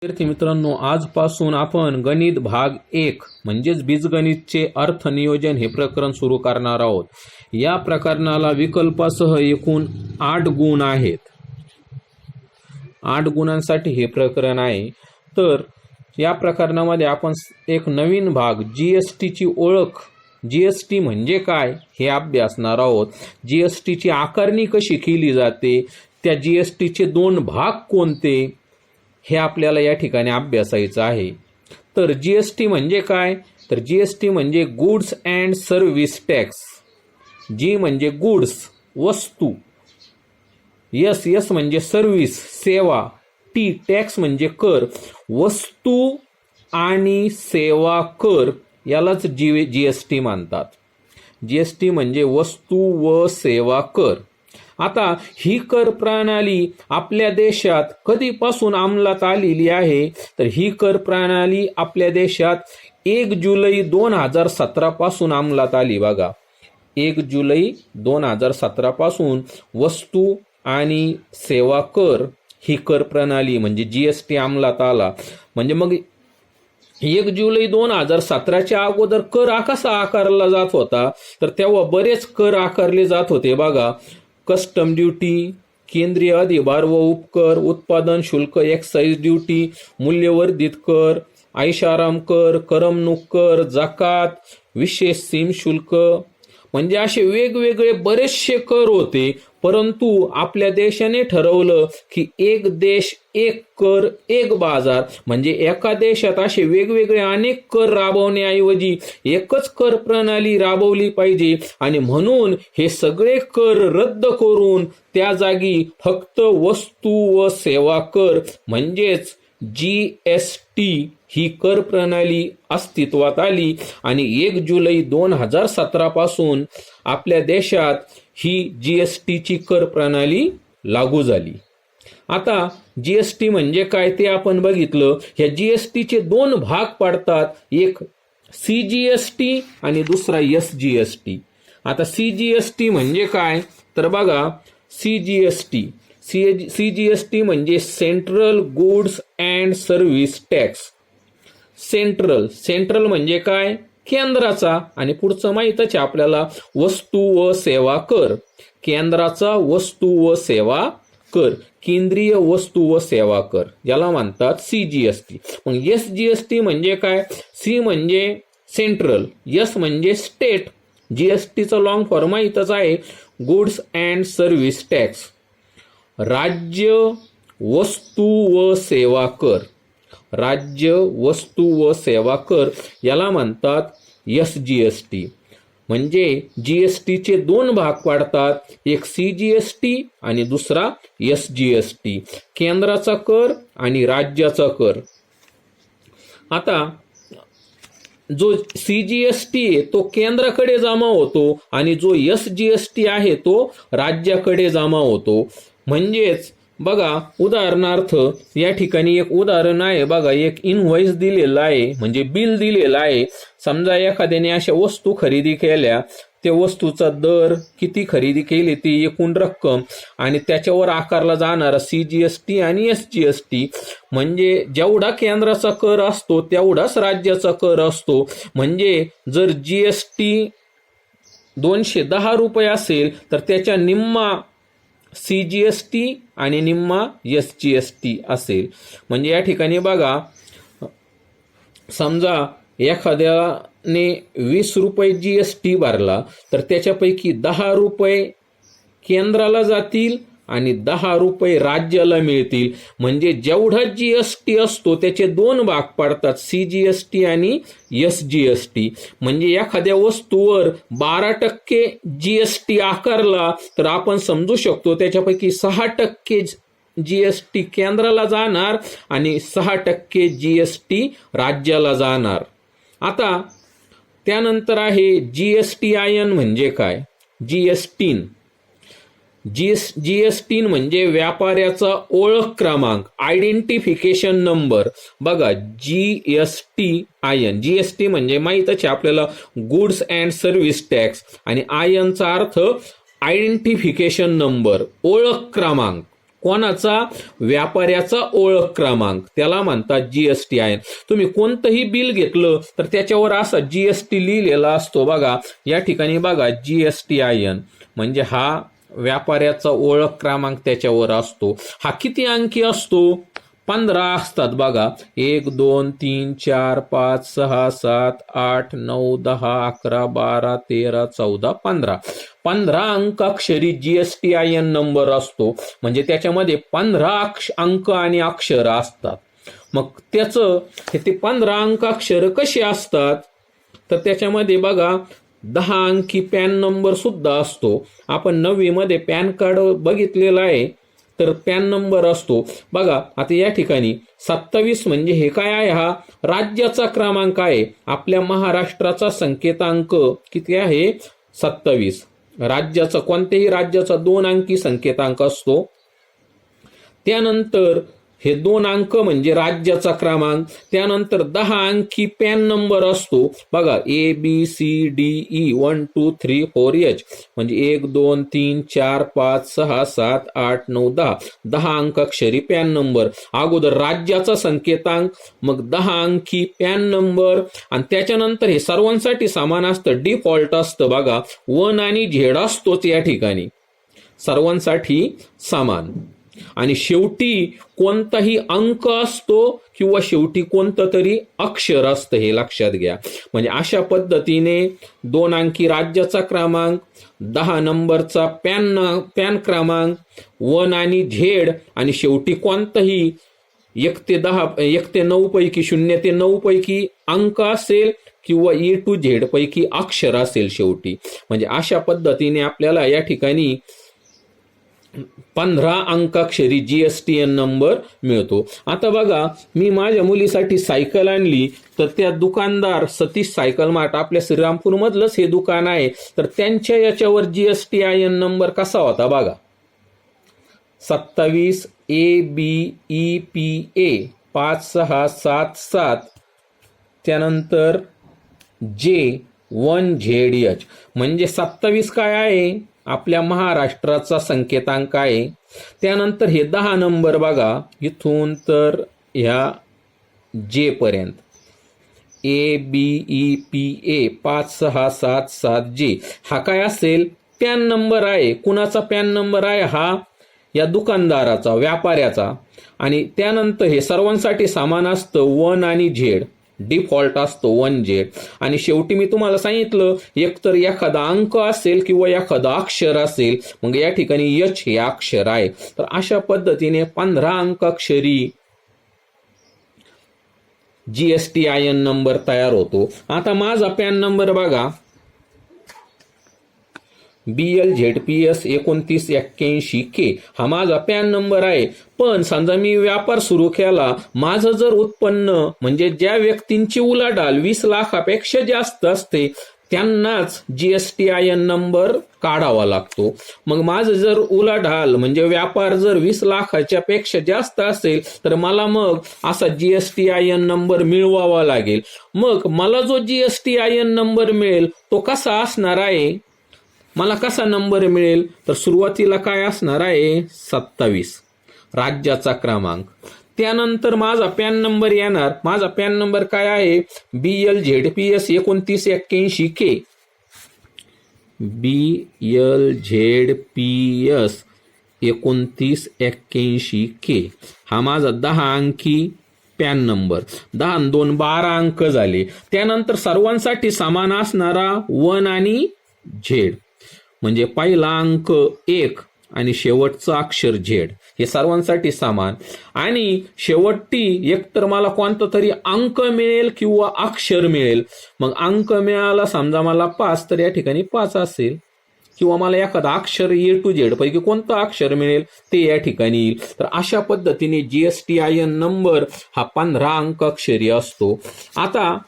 विद्यार्थी मित्रांनो, आजपासून आपण गणित भाग 1 म्हणजेच बीजगणितचे अर्थ नियोजन हे प्रकरण सुरू करणार आहोत। या प्रकरणाला विकल्पासह एकूण 8 गुण आहेत। 8 गुणांसाठी हे प्रकरण आहे। तर या प्रकरणामध्ये आपण एक नवीन भाग जीएसटीची ओळख, जीएसटी म्हणजे काय हे अभ्यासणार आहोत। जीएसटीची आकारणी कशी केली जाते, त्या जीएसटीचे 2 भाग कोणते हे आपल्याला या ठिकाणी अभ्यासायचं आहे। तर जीएसटी म्हणजे काय, तर जीएसटी म्हणजे गुड्स अँड सर्व्हिस टॅक्स। जी म्हणजे गुड्स वस्तू, एस म्हणजे सर्व्हिस सेवा, टी टॅक्स म्हणजे कर, वस्तू आणि सेवा कर यालाच जीएसटी म्हणतात। जीएसटी म्हणजे वस्तू व सेवा कर। आता ही कर प्रणाली आपल्या देशात कधीपासून अंमलात आलेली आहे, तर ही कर प्रणाली आपल्या देशात 1 जुलै 2017 पासून अंमलात आली। बघा, 1 जुलै 2017 पासून वस्तू आणि सेवा कर ही कर प्रणाली म्हणजे जीएसटी अंमलात आला। म्हणजे मग 1 जुलै 2017च्या अगोदर कर कसा आकारला जात होता, तर तेव्हा बरेच कर आकारले जात होते। बघा, कस्टम ड्यूटी, केंद्रीय अधिभार व उपकर, उत्पादन शुल्क, एक्साइज ड्यूटी, मूल्यवर्धित कर, ऐशाराम कर, करमणूक कर, जकात, विशेष सीम शुल्क, म्हणजे असे वेगवेगळे बरेचसे कर होते। परंतु आपल्या देशाने ठरवलं की एक देश एक कर एक बाजार, म्हणजे एका देशात असे वेगवेगळे अनेक कर राबवण्याऐवजी एकच कर प्रणाली राबवली पाहिजे। आणि म्हणून हे सगळे कर रद्द करून त्या जागी फक्त वस्तू व सेवा कर म्हणजेच जीएसटी ही कर प्रणाली अस्तित्वात आली। आणि 1 जुलै 2017 पासून आपल्या देशात ही जीएसटीची कर प्रणाली लागू झाली। आता जीएसटी म्हणजे काय ते आपण बघितलं। ह्या जीएसटीचे 2 भाग पडतात, एक सीजीएसटी आणि दुसरा एसजीएसटी। आता सीजीएसटी म्हणजे काय, तर बघा, सीजीएसटी म्हणजे central goods and service tax. Central म्हणजे काय, केंद्राचा, आणि पुढचं माहीतच आहे आपल्याला वस्तू व सेवा कर। केंद्राचा वस्तू व सेवा कर, केंद्रीय वस्तू व सेवा कर याला म्हणतात सीजीएसटी। मग एसजीएसटी म्हणजे काय, सी म्हणजे सेंट्रल, एस म्हणजे स्टेट, जीएसटीचा लॉंग फॉर्म माहीतच आहे, गुड्स अँड सर्व्हिस टॅक्स। राज्य वस्तू व सेवा कर, राज्य वस्तू व सेवा कर याला म्हणतात एसजीएसटी। म्हणजे जीएसटीचे 2 भाग पडतात, एक सीजीएसटी आणि दुसरा एसजीएसटी, केंद्राचा कर आणि राज्याचा कर। आता जो सीजीएसटी आहे तो केंद्राकडे जमा होतो आणि जो एसजीएसटी आहे तो राज्याकडे जमा होतो। म्हणजेच बघा, उदाहरणार्थ या ठिकाणी एक उदाहरण आहे। बघा, एक इनव्हॉइस दिलेला आहे म्हणजे बिल दिलेलं आहे। समजा एखाद्याने अशा वस्तू खरेदी केल्या, त्या वस्तूचा दर, किती खरेदी केली ती एकूण रक्कम, आणि त्याच्यावर आकारला जाणारा सीजीएसटी आणि एसजीएसटी। म्हणजे जेवढा केंद्राचा कर असतो तेवढाच राज्याचा कर असतो। म्हणजे जर जीएसटी 210 रुपये असेल तर त्याच्या निम्मा सीजीएसटी आणि निम्मा एसजीएसटी असेल। म्हणजे या ठिकाणी बघा, समजा एखाद्याने 20 रुपये जीएसटी भरला तर त्याच्यापैकी 10 रुपये केंद्राला जातील आणि 10 रुपये राज्याला मिळतील। म्हणजे जेवढा जीएसटी असतो त्याचे 2 भाग पडतात, सीजीएसटी आणि एसजीएसटी। म्हणजे एखाद्या वस्तूवर 12% जीएसटी आकारला तर आपण समजू शकतो त्याच्यापैकी 6% जीएसटी केंद्राला जाणार आणि 6% जीएसटी राज्याला जाणार। आता त्यानंतर आहे जीएसटीआयएन म्हणजे काय, जीएसटी म्हणजे व्यापाऱ्याचा ओळख क्रमांक, आयडेंटिफिकेशन नंबर। बघा, जीएसटीआयएन, जीएसटी म्हणजे माहीतच आहे आपल्याला गुड्स अँड सर्व्हिस टॅक्स, आणि आयएनचा अर्थ आयडेंटिफिकेशन नंबर, ओळख क्रमांक। कोणाचा? व्यापाऱ्याचा ओळख क्रमांक, त्याला म्हणतात GSTIN. तुम्ही कोणतंही बिल घेतलं तर त्याच्यावर असा GST लिहिलेला असतो बघा. या ठिकाणी बघा GSTIN म्हणजे हा व्यापाऱ्याचा ओळख क्रमांक त्याच्यावर असतो. हा किती अंकी असतो? 15 असतात बघा. 1 2 3 4 5 6 7 8 9 10 11 12 13 14 15. 15 अंकाक्षरी GSTIN नंबर असतो. म्हणजे त्याच्यामध्ये 15 अंक आणि अक्षर असतात. मग त्याचं ते 15 अंकाक्षर कसे असतात? तर त्याच्यामध्ये बघा 10 अंकी पॅन नंबर सुद्धा असतो. आपण 9वी मध्ये पॅन कार्ड बघितलेलं आहे, तर पॅन नंबर असतो बघा. आता या ठिकाणी 27 म्हणजे हे काय आहे? हा राज्याचा क्रमांक आहे. आपल्या महाराष्ट्राचा संकेतांक किती आहे? 27. राज्याचा, कोणत्याही राज्याचा 2 अंकी संकेतांक असतो. त्यानंतर हे 2 अंक म्हणजे राज्याचा क्रमांक. त्यानंतर 10 अंकी पॅन नंबर असतो बघा. ABCDE 1 2 3 4 H म्हणजे 1 2 3 4 5 6 7 8 9 10. 10 अंकाक्षरी पॅन नंबर. अगोदर राज्याचा संकेतांक, मग 10 अंकी पॅन नंबर, आणि त्याच्यानंतर हे सर्वांसाठी समान असतं. डिफॉल्ट असतं बघा. 1 आणि Z असतोच या ठिकाणी, सर्वांसाठी समान. आणि शेवटी कोणताही अंक असतो किंवा शेवटी कोणतं तरी अक्षर असतं, हे लक्षात घ्या. म्हणजे अशा पद्धतीने 2 अंकी राज्याचा क्रमांक, 10 नंबरचा पॅन क्रमांक, 1 आणि Z, आणि शेवटी कोणताही 1 ते 9 पैकी 0 ते 9 पैकी अंक असेल किंवा A to Z पैकी अक्षर असेल शेवटी. म्हणजे अशा पद्धतीने आपल्याला या ठिकाणी 15 अंकाक्षरी GSTIN नंबर मिळतो. आता बघा, मी माझ्या मुलीसाठी सायकल आणली, तर त्या दुकानदार सतीश सायकल मार्ट, आपल्या श्रीरामपूरमधलंच हे दुकान आहे, तर त्यांच्या याच्यावर GSTIN नंबर कसा होता बघा. 27 ABEPA 5677, त्यानंतर J1ZH म्हणजे 27 काय आहे? आपल्या महाराष्ट्राचा संकेतांक आहे. त्यानंतर हे 10 नंबर बघा, इथून तर ह्या J पर्यंत ABEPA 5677J हा काय असेल? पॅन नंबर आहे. कुणाचा पॅन नंबर आहे? हा या दुकानदाराचा, व्यापाऱ्याचा. आणि त्यानंतर हे सर्वांसाठी समान असतं. 1 आणि Z डिफॉल्ट असतो 1Z. आणि शेवटी मी तुम्हाला सांगितलं, एकतर एखादा अंक असेल किंवा एखादा अक्षर असेल, मग या ठिकाणी H हे अक्षर आहे. तर अशा पद्धतीने 15 अंकाक्षरी GSTIN नंबर तयार होतो. आता माझा पॅन नंबर बघा, BLZPS 2981K हा माझा पॅन नंबर आहे. पण समजा मी व्यापार सुरू केला, माझं जर उत्पन्न म्हणजे ज्या व्यक्तींची उलाढाल 20 लाखापेक्षा जास्त असते त्यांनाच GSTIN नंबर काढावा लागतो. मग माझं जर उलाढाल म्हणजे व्यापार जर 20 लाखाच्या पेक्षा जास्त असेल तर मला मग असा GSTIN नंबर मिळवावा लागेल. मग मला जो GSTIN नंबर मिळेल तो कसा असणार आहे? मला कसा नंबर मिळेल? तर सुरुवातीला काय असणार आहे? 27 राज्याचा क्रमांक. त्यानंतर माझा पॅन नंबर येणार. माझा पॅन नंबर काय आहे? BLZPS 2981K. BLZPS 2981K हा माझा 10 अंकी पॅन नंबर. 10 आणि 2 12 अंक झाले. त्यानंतर सर्वांसाठी समान असणारा 1 आणि Z म्हणजे पहिला अंक 1 आणि शेवटचं अक्षर Z हे सर्वांसाठी समान. आणि शेवटी एकतर मला कोणता तरी अंक मिळेल किंवा अक्षर मिळेल. मग अंक मिळाला समजा मला 5, तर या ठिकाणी 5 असेल, किंवा मला एखादा अक्षर A to Z पैकी कोणतं अक्षर मिळेल ते या ठिकाणी येईल. तर अशा पद्धतीने GSTIN नंबर हा 15 अंकाक्षरी असतो. आता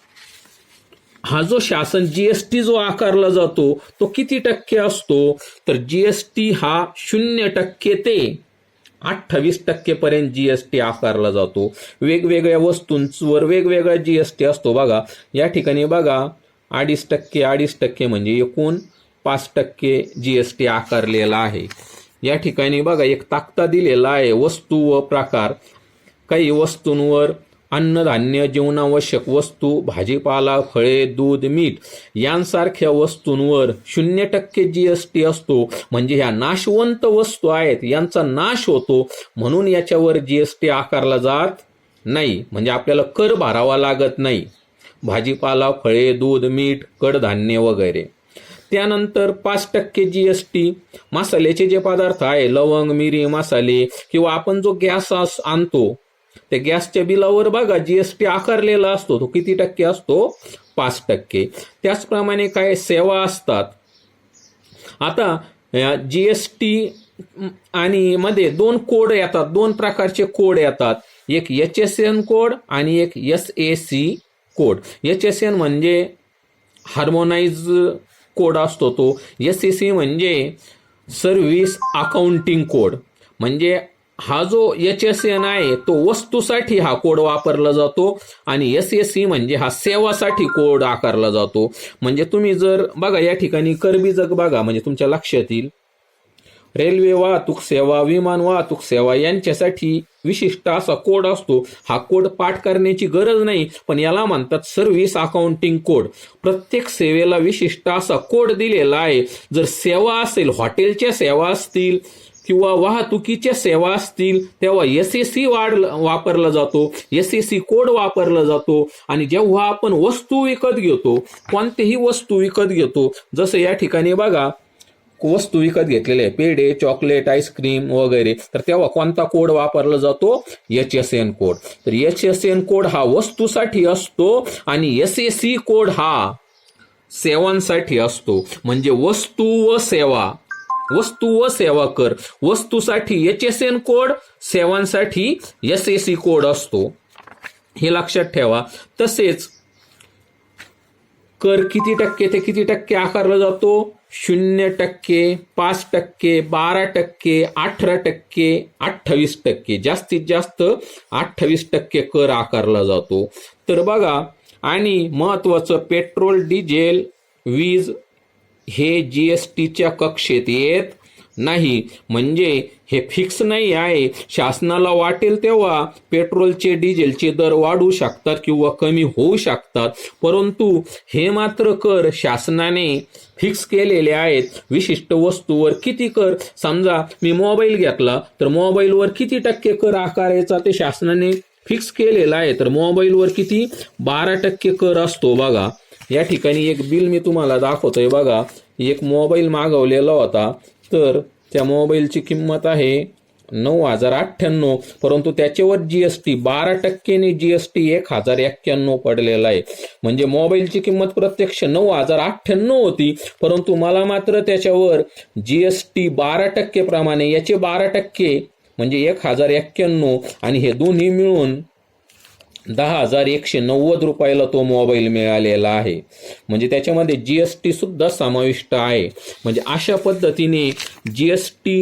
हा जो शासन GST जो आकारला जातो तो किती टक्के असतो? तर GST हा 0% ते 28% पर्यंत GST आकारला जातो. वेगवेगळ्या वस्तूंवर वेगवेगळा GST असतो बघा. या ठिकाणी बघा 2.5% म्हणजे एकूण 5% GST आकारलेला आहे. या ठिकाणी बघा एक तक्ता दिलेला आहे, वस्तू व प्रकार. काही वस्तूंवर अन्नधान्य, जीवनावश्यक वस्तू, भाजीपाला, फळे, दूध, मीठ यांसारख्या वस्तूंवर 0% GST असतो. म्हणजे ह्या नाशवंत वस्तू आहेत यांचा नाश होतो, म्हणून याच्यावर GST आकारला जात नाही, म्हणजे आपल्याला कर भरावा लागत नाही. भाजीपाला, फळे, दूध, मीठ, कडधान्य वगैरे. त्यानंतर 5% GST मसाल्याचे जे पदार्थ आहे, लवंग, मिरी, मसाले, किंवा आपण जो गॅस आणतो त्या गॅसच्या बिलावर बघा GST आकारलेला असतो. तो किती टक्के असतो? 5%. त्याचप्रमाणे काय सेवा असतात. आता GST आणि मध्ये 2 कोड येतात, 2 प्रकारचे कोड येतात. एक HSN कोड आणि एक SAC कोड. HSN म्हणजे हार्मोनाइज कोड असतो तो. SAC म्हणजे सर्व्हिस अकाउंटिंग कोड. म्हणजे हा जो HSN आहे तो वस्तूसाठी हा कोड वापरला जातो आणि SAC म्हणजे हा सेवासाठी कोड आकारला जातो. म्हणजे तुम्ही जर बघा या ठिकाणी करबीजक बघा, म्हणजे तुमच्या लक्षात येईल. रेल्वे वाहतूक सेवा, विमान वाहतूक सेवा यांच्यासाठी विशिष्ट असा कोड असतो. हा कोड पाठ करण्याची गरज नाही, पण याला म्हणतात सर्व्हिस अकाउंटिंग कोड. प्रत्येक सेवेला विशिष्ट असा कोड दिलेला आहे. जर सेवा असेल, हॉटेलच्या सेवा असतील किंवा वाहतुकीच्या सेवा असतील, तेव्हा SAC वापरला जातो, SAC कोड वापरला जातो. आणि जेव्हा आपण वस्तू विकत घेतो, कोणतीही वस्तू विकत घेतो, जसं या ठिकाणी बघा वस्तू विकत घेतलेले पेढे, चॉकलेट, आईस्क्रीम वगैरे, तर तेव्हा कोणता कोड वापरला जातो? HSN code. तर HSN कोड हा वस्तूसाठी असतो आणि SAC कोड हा सेवांसाठी असतो. म्हणजे वस्तू व सेवा कर. वस्तूसाठी HSN कोड, सेवांसाठी SAC कोड असतो, हे लक्षात ठेवा. तसेच कर किती टक्के ते किती टक्के आकारला जातो? 0%, 5%, 12%, 18%, 28%. जास्तीत जास्त 28% कर आकारला जातो. तर बघा, आणि महत्वाचं, पेट्रोल, डिझेल, वीज हे GSTच्या कक्षेत येत नाही. म्हणजे हे फिक्स नाही आहे. शासनाला वाटेल तेव्हा पेट्रोलचे, डिझेलचे दर वाढू शकतात किंवा कमी होऊ शकतात, परंतु हे मात्र कर शासनाने फिक्स केलेले आहेत. विशिष्ट वस्तूवर किती कर, समजा मी मोबाईल घेतला तर मोबाईलवर किती टक्के कर आकारायचा ते शासनाने फिक्स केलेला आहे. तर मोबाईलवर किती? 12% कर असतो. बघा या ठिकाणी एक बिल मी तुम्हाला दाखवतोय. बघा, एक मोबाईल मागवलेला होता, तर त्या मोबाईलची किंमत आहे 9,098, परंतु त्याच्यावर GST 12%ने GST 1,091 पडलेला आहे. म्हणजे मोबाईलची किंमत प्रत्यक्ष 9,098 होती, परंतु मला मात्र त्याच्यावर GST 12% प्रमाणे, याचे 12% म्हणजे 1,091, आणि हे दोन्ही मिळून 10,190 रुपयाला तो मोबाईल मिळालेला आहे. म्हणजे त्याच्यामध्ये GST सुद्धा समाविष्ट आहे. म्हणजे अशा पद्धतीने GST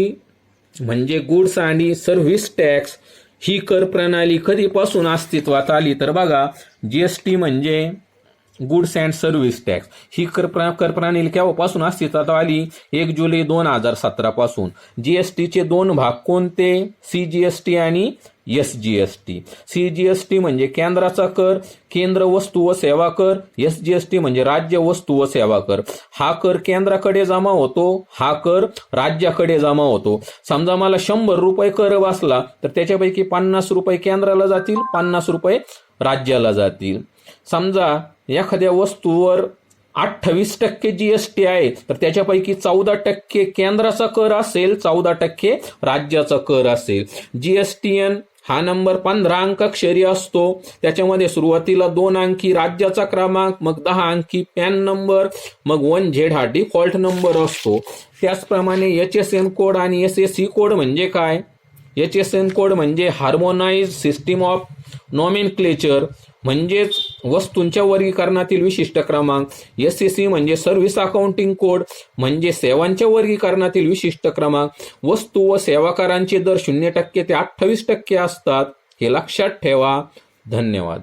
म्हणजे गुड्स आणि सर्व्हिस टॅक्स ही कर प्रणाली कधीपासून अस्तित्वात आली? तर बघा, GST म्हणजे गुड्स अँड सर्व्हिस टॅक्स ही कर प्रणाली केव्हापासून अस्तित्वात आली? 1 जुलै 2017 पासून. GSTचे 2 भाग कोणते? CGST आणि SGST. CGST म्हणजे केंद्राचा कर, केंद्र वस्तू व सेवा कर. SGST म्हणजे राज्य वस्तू व सेवा कर. हा कर केंद्राकडे जमा होतो, हा कर राज्याकडे जमा होतो. समजा मला 100 रुपये कर बसला, तर त्याच्यापैकी 50 रुपये केंद्राला जातील, 50 रुपये राज्याला जातील. समजा एखाद्या वस्तूवर 28% GST आहे, तर त्याच्यापैकी 14% केंद्राचा कर असेल, 14% राज्याचा कर असेल. GSTN हा नंबर 15 अंकाक्षरी असतो. त्याच्यामध्ये सुरुवातीला 2 अंकी राज्याचा क्रमांक, मग 10 अंकी पॅन नंबर, मग 1Z हा डिफॉल्ट नंबर असतो. त्याचप्रमाणे HSN कोड आणि SAC कोड म्हणजे काय? HSN कोड म्हणजे हार्मोनाइज सिस्टीम ऑफ नॉमेनक्लेचर, म्हणजेच वस्तूंच्या वर्गीकरणातील विशिष्ट क्रमांक. SAC म्हणजे सर्व्हिस अकाउंटिंग कोड, म्हणजे सेवांच्या वर्गीकरणातील विशिष्ट क्रमांक. वस्तू व सेवा करांचे दर 0% ते 28% असतात, हे लक्षात ठेवा. धन्यवाद.